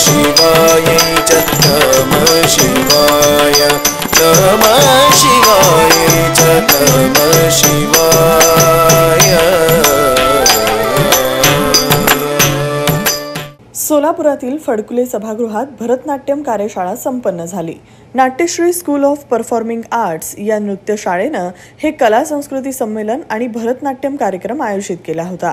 शिवाय च नमः शिवाय नमः शिवाय च नमः शिवाय। सोलापुरातील फडकुले सभागृहात भरतनाट्यम कार्यशाळा संपन्न झाली। Natyashree school of performing arts या नृत्य शाळेनं हे कला संस्कृती संमेलन आणि भरतनाट्यम कार्यक्रम आयोजित केला होता।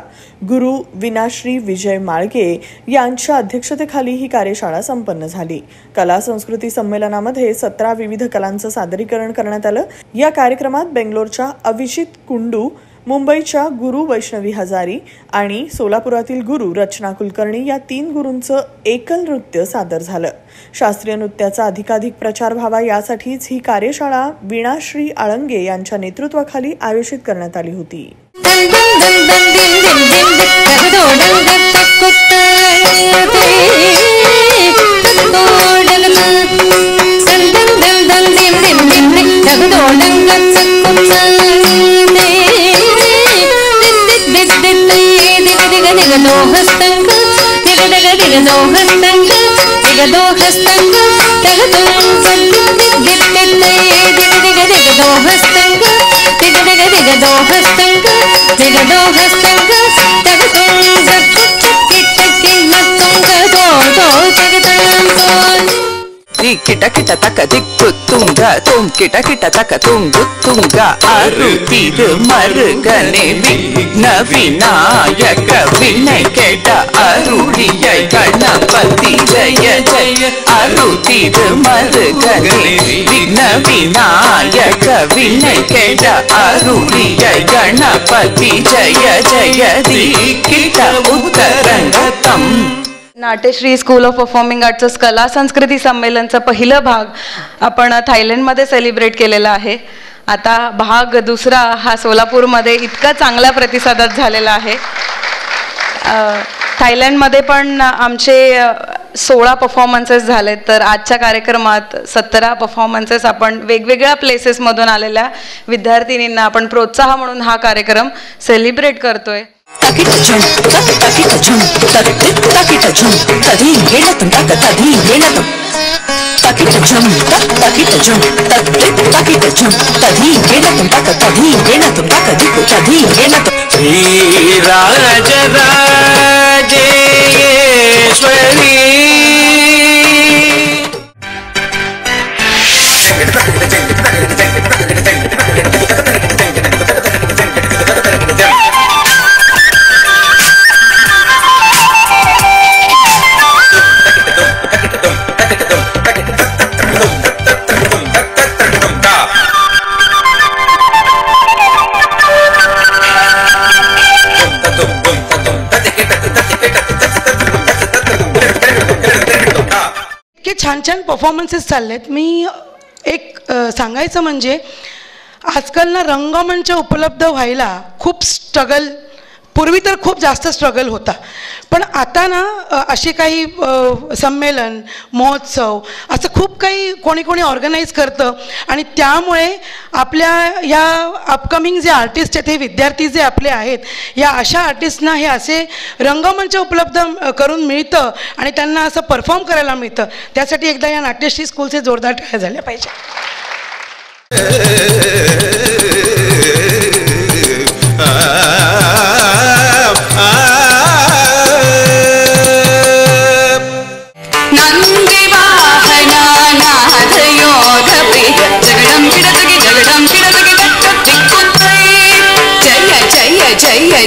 गुरु विनाश्री विजय माळगे यांच्या अध्यक्षतेखाली ही कार्यशाळा संपन्न झाली। कला संस्कृती संमेलनामध्ये 17 विविध कलांचं सादरीकरण करण्यात आलं। या कार्यक्रमात बेंगलोरच्या अविजित कुंडू, मुंबईच्या गुरु वैष्णवी हजारी आणि सोलापुरातील गुरु रचना कुलकर्णी या 3 गुरूंचं एकल नृत्य सादर झालं। शास्त्रीय नृत्याचा अधिकाधिक प्रचार व्हावा यासाठीच ही कार्यशाळा वीणाश्री आळंगे यांच्या नेतृत्वाखाली आयोजित करण्यात आली होती। किटा किटा तक दिक्कु तुंगा तुम किटा किटा तक तुंगु तुंगा आरुतीर मर्गने विघ्न विनायक विनय केट आरुढ़िय गणपति जय जय आरुतीर मर्गने विघ्न विनायक विनय केट आरुढ़िय गणपति जय जय Dikshit उत्तरंगतम। Natyashree school of performing आर्ट्सचं कला संस्कृती संमेलनचा पहिला भाग आपण थायलंडमध्ये सेलिब्रेट केलेला आहे। आता भाग दुसरा हा सोलापूरमध्ये इतका चांगल्या प्रतिसादात झालेला आहे। थायलंडमध्ये पण आमचे 16 परफॉर्मन्सेस झालेत, तर आजच्या कार्यक्रमात 17 परफॉर्मन्सेस आपण वेगवेगळ्या प्लेसेसमधून आलेल्या विद्यार्थिनींना आपण प्रोत्साह म्हणून हा कार्यक्रम सेलिब्रेट करतोय। छान छान परफॉर्मन्सेस चाललेत। मी एक सांगायचं म्हणजे आजकाल ना रंगमंच उपलब्ध व्हायला खूप स्ट्रगल, पूर्वी तर खूप जास्त स्ट्रगल होता, पण आता ना असे काही संमेलन महोत्सव असं खूप काही कोणी कोणी ऑर्गनाईज करतं आणि त्यामुळे आपल्या या अपकमिंग जे आर्टिस्ट आहेत, हे विद्यार्थी जे आपले आहेत, या अशा आर्टिस्टना हे असे रंगमंच उपलब्ध करून मिळतं आणि त्यांना असं परफॉर्म करायला मिळतं। त्यासाठी एकदा या नाट्यश्री स्कूलचे जोरदार टाळ्या झाल्या पाहिजे।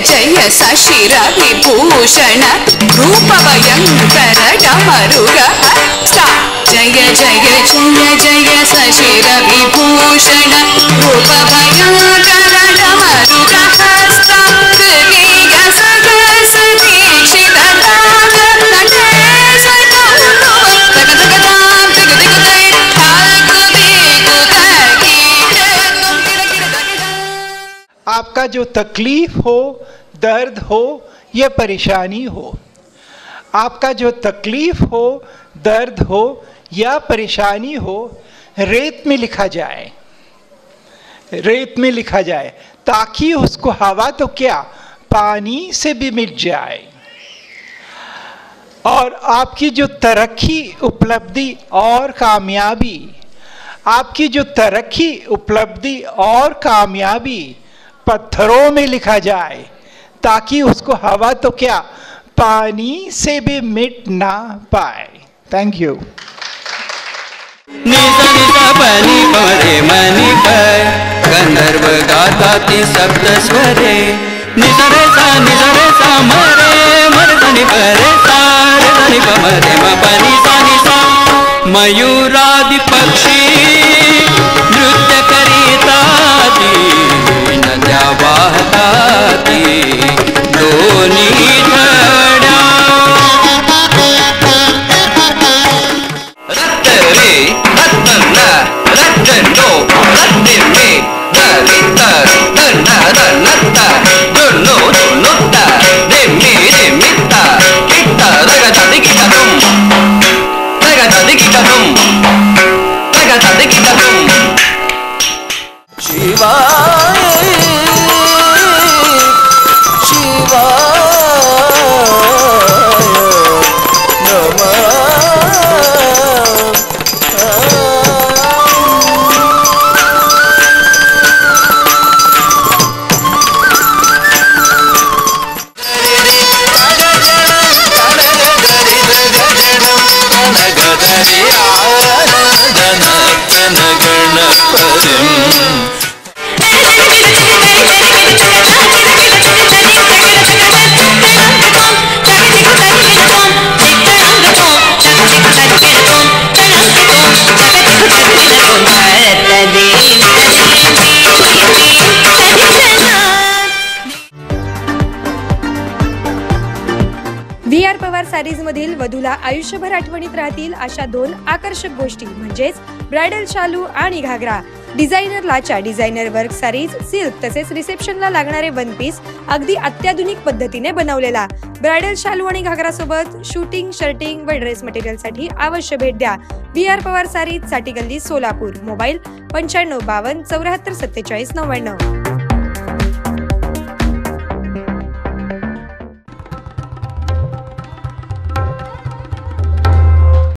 जय सशिरा विभूषण रूप भयंकर डमरुग हस्ता जय जय जय जय सशिरा विभूषण रूप भयंकर डमरुग हस्ता दीक्षित आपका जो तकलीफ हो, दर्द हो या परेशानी हो, आपका जो तकलीफ हो, दर्द हो या परेशानी हो, रेत में लिखा जाए, रेत में लिखा जाए, ताकि उसको हवा तो क्या पानी से भी मिट जाए। और आपकी जो तरक्की, उपलब्धि और कामयाबी, आपकी जो तरक्की, उपलब्धि और कामयाबी पत्थरों में लिखा जाए, ताकि उसको हवा तो क्या, पानी से भी मिट ना पाए। Thank you. निसा निसा पानी परे मनी पर गंधर्व गाता ती सप्त स्वरे, निसा रे सा मरे मर धनी परे सा रे धनी पमरे म पनी सा मयूरादि पक्षी नृत्य करीताती, नद्या वाहताती दोन्ही धड्या, रत्तरे रत्तन्ना रत्तनो रत्तिमे दरिता दन्ना दन्नत्ता दुन्नो दुन्नुत्ता देम्मी देम्मित्ता कित्ता रगता दिकिता तुम रगता दिकिता तुम रगता दिकिता तुम। शिवाय शिवाय नमः। VR पवार सारीजमधील वधूला आयुष्यभर आठवणीत राहतील अशा 2 आकर्षक गोष्टी म्हणजेच ब्रायडल शालू आणि घागरा। डिझायनर लाचा, डिझायनर वर्क सारीज, सिल्क तसेच रिसेप्शनला लागणारे वन पीस अगदी अत्याधुनिक पद्धतीने बनवलेला ब्रायडल शालू आणि घागरा सोबत शूटिंग, शर्टिंग व ड्रेस मटेरियलसाठी अवश्य भेट द्या। VR पवार सारीज, साठी गल्ली, सोलापूर। मोबाईल 9552 74 47 99।